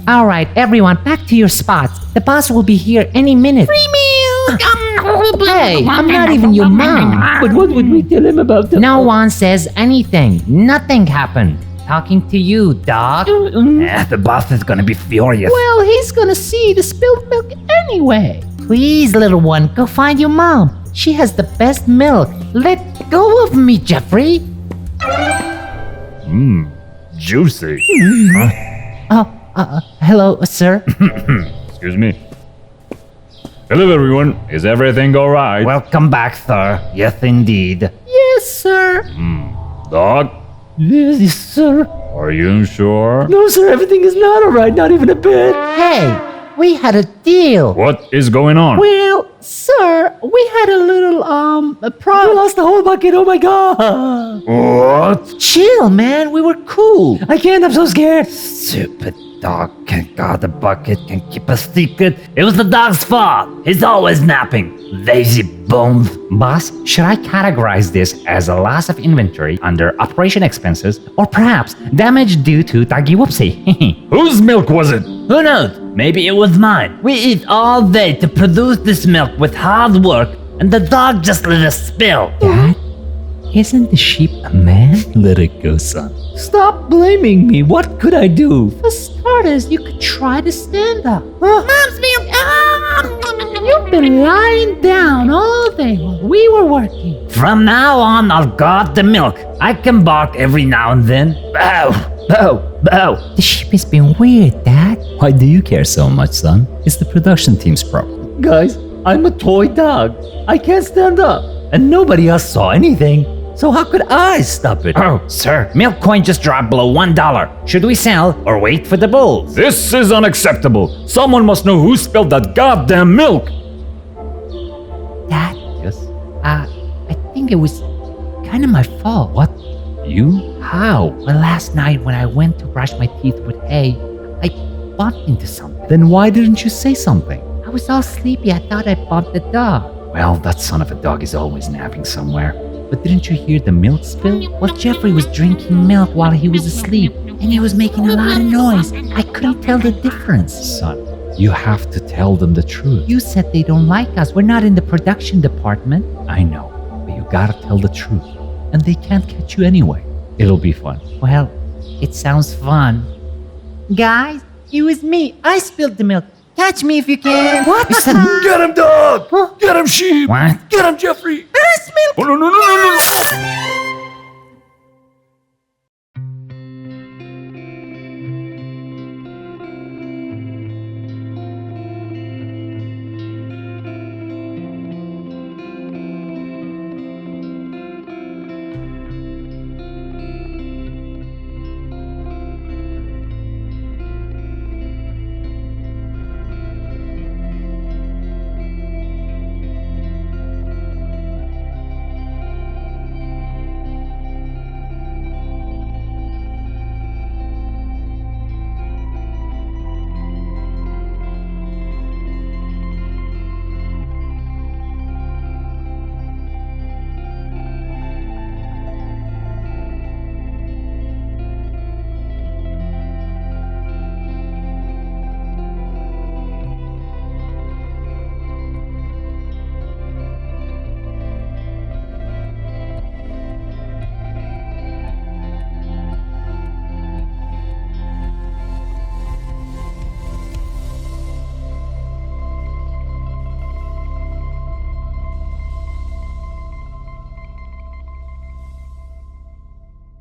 All right, everyone, back to your spots. The boss will be here any minute. Free milk! Hey, I'm not even your mom. But what would we tell him about the... No one says anything. Nothing happened. Talking to you, dog. The boss is gonna be furious. Well, he's gonna see the spilled milk anyway. Please, little one, go find your mom. She has the best milk. Let go of me, Jeffrey. Juicy. Hello, sir. Excuse me. Hello, everyone. Is everything all right? Welcome back, sir. Yes, indeed. Yes, sir. Dog, Yes, sir. are you sure? No, sir, everything is not all right, not even a bit. Hey, we had a deal. What is going on? Well, sir, we had a little, a I problem. lost the whole bucket, oh my god. What? Chill, man. We were cool. I can't, I'm so scared. Stupid dog can't guard the bucket, can keep a secret. It was the dog's fault. He's always napping. Lazy bones. Boss, should I categorize this as a loss of inventory under operation expenses or perhaps damage due to doggy whoopsie? Whose milk was it? Who knows? Maybe it was mine. We eat all day to produce this milk with hard work, and the dog just let us spill. Dad, isn't the sheep a man? Let it go, son. Stop blaming me. What could I do? For starters, you could try to stand up. Mom's milk. You've been lying down all day while we were working. From now on, I'll guard the milk. I can bark every now and then. Bow, bow, bow. The sheep has been weird, Dad. Why do you care so much, son? It's the production team's problem. Guys, I'm a toy dog. I can't stand up. And nobody else saw anything. So how could I stop it? Oh, sir, milk coin just dropped below $1. Should we sell or wait for the bulls? This is unacceptable. Someone must know who spilled that goddamn milk. Dad, Yes? I think it was kind of my fault. What? You? How? Well, last night when I went to brush my teeth with hay, I bumped into something. Then why didn't you say something? I was all sleepy. I thought I bumped the dog. Well, that son of a dog is always napping somewhere. But didn't you hear the milk spill? Well, Jeffrey was drinking milk while he was asleep, and he was making a lot of noise. I couldn't tell the difference. Son, you have to tell them the truth. You said they don't like us. We're not in the production department. I know, but you gotta tell the truth. And they can't catch you anyway. It'll be fun. Well, it sounds fun. Guys, it was me. I spilled the milk. Catch me if you can. What? Get him, dog! Get him, sheep! What? Get him, Jeffrey! Milk. Oh, no, no, no, no, no!